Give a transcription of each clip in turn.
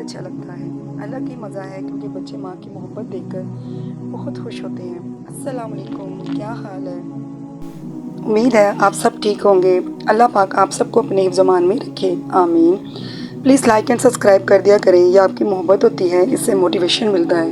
اچھا لگتا ہے، الگ ہی مزہ ہے کیونکہ بچے ماں کی محبت دیکھ کر بہت خوش ہوتے ہیں۔ السلام علیکم، کیا حال ہے؟ امید ہے آپ سب ٹھیک ہوں گے۔ اللہ پاک آپ سب کو اپنے حفظ و امان میں رکھے، آمین۔ پلیز لائک اینڈ سبسکرائب کر دیا کریں، یہ آپ کی محبت ہوتی ہے، اس سے موٹیویشن ملتا ہے۔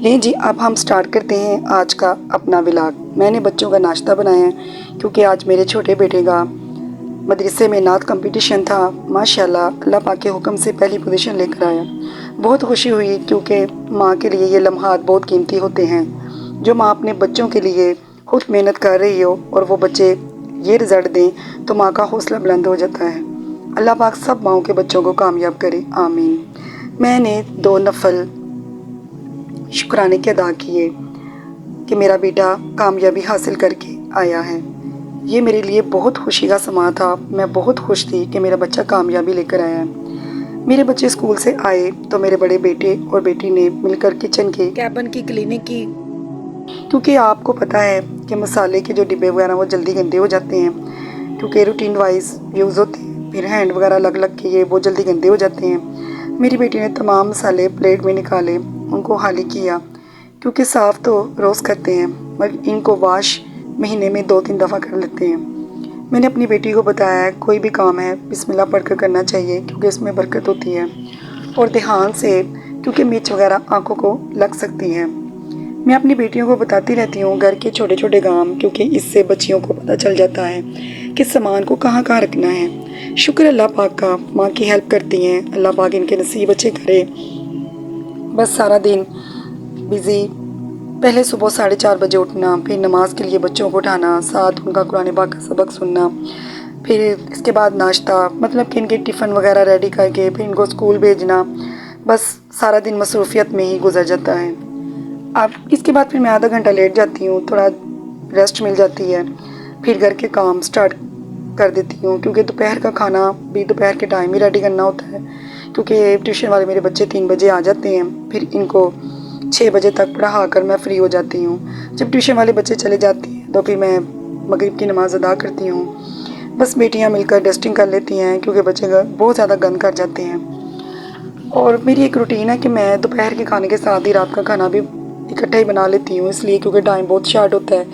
لیں جی، اب ہم سٹارٹ کرتے ہیں آج کا اپنا ولاگ۔ میں نے بچوں کا ناشتہ بنایا ہے کیونکہ آج میرے چھوٹے بیٹے کا مدرسے میں نعت کمپٹیشن تھا۔ ماشاءاللہ، اللہ پاک کے حکم سے پہلی پوزیشن لے کر آیا۔ بہت خوشی ہوئی کیونکہ ماں کے لیے یہ لمحات بہت قیمتی ہوتے ہیں۔ جو ماں اپنے بچوں کے لیے خود محنت کر رہی ہو اور وہ بچے یہ رزلٹ دیں تو ماں کا حوصلہ بلند ہو جاتا ہے۔ اللہ پاک سب ماؤں کے بچوں کو کامیاب کرے، آمین۔ میں نے 2 نفل شکرانے کے ادا کیے کہ میرا بیٹا کامیابی حاصل کر کے آیا ہے۔ یہ میرے لیے بہت خوشی کا سماں تھا۔ میں بہت خوش تھی کہ میرا بچہ کامیابی لے کر آیا ہے۔ میرے بچے اسکول سے آئے تو میرے بڑے بیٹے اور بیٹی نے مل کر کچن کے کیبن کی کلیننگ کی، کیونکہ آپ کو پتہ ہے کہ مسالے کے جو ڈبے وغیرہ وہ جلدی گندے ہو جاتے ہیں کیونکہ روٹین وائز یوز ہوتے ہیں، پھر ہینڈ وغیرہ لگ لگ کے یہ وہ جلدی گندے ہو جاتے ہیں۔ میری بیٹی نے تمام مسالے پلیٹ میں نکالے، ان کو خالی کیا کیونکہ صاف تو روز کرتے ہیں مگر ان کو واش مہینے میں 2-3 دفعہ کر لیتے ہیں۔ میں نے اپنی بیٹی کو بتایا ہے کوئی بھی کام ہے بسم اللہ پڑھ کر کرنا چاہیے کیونکہ اس میں برکت ہوتی ہے، اور دھیان سے کیونکہ مرچ وغیرہ آنکھوں کو لگ سکتی ہیں۔ میں اپنی بیٹیوں کو بتاتی رہتی ہوں گھر کے چھوٹے چھوٹے کام، کیونکہ اس سے بچیوں کو پتہ چل جاتا ہے کہ سامان کو کہاں کہاں رکھنا ہے۔ شکر اللہ پاک کا، ماں کی ہیلپ کرتی ہیں، اللہ پاک ان کے نصیب اچھے کرے۔ بس سارا دن بزی، پہلے صبح 4:30 بجے اٹھنا، پھر نماز کے لیے بچوں کو اٹھانا، ساتھ ان کا قرآن پاک کا سبق سننا، پھر اس کے بعد ناشتہ، مطلب کہ ان کے ٹفن وغیرہ ریڈی کر کے پھر ان کو اسکول بھیجنا، بس سارا دن مصروفیت میں ہی گزر جاتا ہے۔ اب اس کے بعد پھر میں آدھا گھنٹہ لیٹ جاتی ہوں، تھوڑا ریسٹ مل جاتی ہے، پھر گھر کے کام سٹارٹ کر دیتی ہوں کیونکہ دوپہر کا کھانا بھی دوپہر کے ٹائم ہی ریڈی کرنا ہوتا ہے کیونکہ ٹیوشن والے میرے بچے 3 بجے آ جاتے ہیں، پھر ان کو 6 بجے تک پڑھا کر میں فری ہو جاتی ہوں۔ جب ٹیوشن والے بچے چلے جاتے ہیں تو پھر میں مغرب کی نماز ادا کرتی ہوں۔ بس بیٹیاں مل کر ڈسٹنگ کر لیتی ہیں کیونکہ بچے بہت زیادہ گند کر جاتے ہیں، اور میری ایک روٹین ہے کہ میں دوپہر کے کھانے کے ساتھ ہی رات کا کھانا بھی اکٹھا ہی بنا لیتی ہوں، اس لیے کیونکہ ٹائم بہت شارٹ ہوتا ہے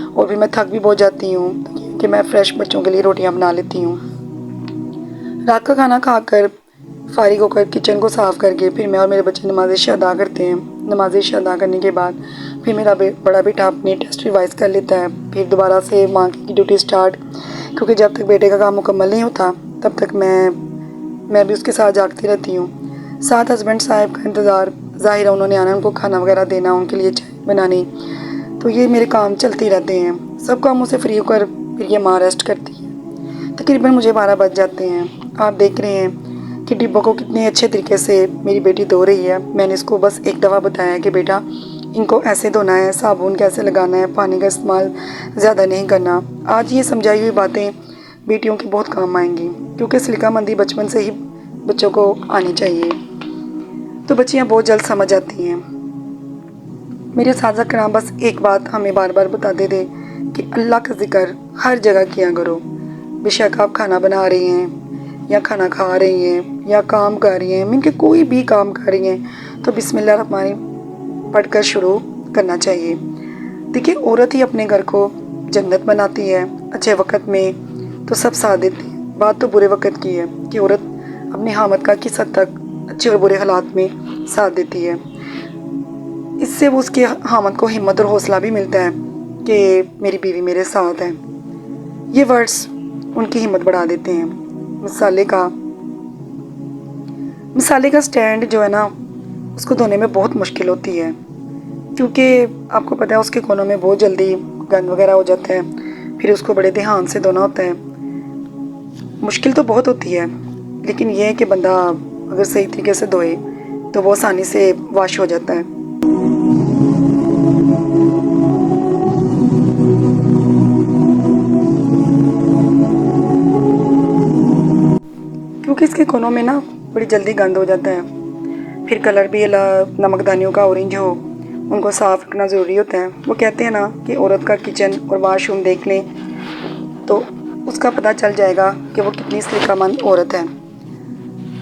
اور پھر میں تھک بھی بہت جاتی ہوں کہ میں فریش بچوں کے لیے روٹیاں بنا لیتی ہوں۔ رات کا کھانا کھا کر فارغ ہو کر کچن کو صاف کر کے پھر میں اور میرے بچے نماز عشاء ادا کرتے ہیں۔ نماز عشاء ادا کرنے کے بعد پھر میرا بڑا بیٹا اپنی ٹیسٹ ریوائز کر لیتا ہے، پھر دوبارہ سے ماں کی ڈیوٹی سٹارٹ، کیونکہ جب تک بیٹے کا کام مکمل نہیں ہوتا تب تک میں بھی اس کے ساتھ جاگتی رہتی ہوں۔ ساتھ ہسبینڈ صاحب کا انتظار، ظاہر ہے انہوں نے آنا، ان کو کھانا وغیرہ دینا، ان کے لیے چائے بنانی، تو یہ میرے کام چلتے رہتے ہیں۔ سب کاموں سے فری ہو کر پھر یہ ماں ریسٹ کرتی ہے، تقریباً مجھے 12 بج جاتے ہیں۔ آپ دیکھ رہے ہیں کہ ڈبوں کو کتنے اچھے طریقے سے میری بیٹی دھو رہی ہے۔ میں نے اس کو بس ایک دفعہ بتایا کہ بیٹا ان کو ایسے دھونا ہے، صابن کیسے لگانا ہے، پانی کا استعمال زیادہ نہیں کرنا۔ آج یہ سمجھائی ہوئی باتیں بیٹیوں کی بہت کام آئیں گی کیونکہ سلیقہ مندی بچپن سے ہی بچوں کو آنی چاہیے، تو بچیاں بہت جلد سمجھ جاتی ہیں۔ میرے اساتذہ کرام بس ایک بات ہمیں بار بار بتاتے تھے کہ اللہ کا ذکر ہر جگہ کیا کرو، بے شک آپ کھانا بنا رہی ہیں یا کھانا کھا رہی ہیں یا کام کر رہی ہیں، من کے کوئی بھی کام کر رہی ہیں تو بسم اللہ الرحمن الرحیم پڑھ کر شروع کرنا چاہیے۔ دیکھیں، عورت ہی اپنے گھر کو جنت بناتی ہے۔ اچھے وقت میں تو سب ساتھ دیتے ہیں، بات تو برے وقت کی ہے کہ عورت اپنے حامد کا کس حد تک اچھے اور برے حالات میں ساتھ دیتی ہے۔ اس سے وہ اس کے حامد کو ہمت اور حوصلہ بھی ملتا ہے کہ میری بیوی میرے ساتھ ہے۔ یہ ورڈز ان کی ہمت بڑھا دیتے ہیں۔ مسالے کا سٹینڈ جو ہے نا، اس کو دھونے میں بہت مشکل ہوتی ہے کیونکہ آپ کو پتہ ہے اس کے کونوں میں بہت جلدی گند وغیرہ ہو جاتا ہے، پھر اس کو بڑے دھیان سے دھونا ہوتا ہے۔ مشکل تو بہت ہوتی ہے لیکن یہ ہے کہ بندہ اگر صحیح طریقے سے دھوئے تو وہ آسانی سے واش ہو جاتا ہے۔ کیونکہ اس کے کونوں میں نا بڑی جلدی گند ہو جاتا ہے، پھر کلر بھی نمک دانیوں کا اورنج ہو، ان کو صاف رکھنا ضروری ہوتا ہے۔ وہ کہتے ہیں نا کہ عورت کا کچن اور واش روم دیکھ لیں تو اس کا پتہ چل جائے گا کہ وہ کتنی سلیقہ مند عورت ہے۔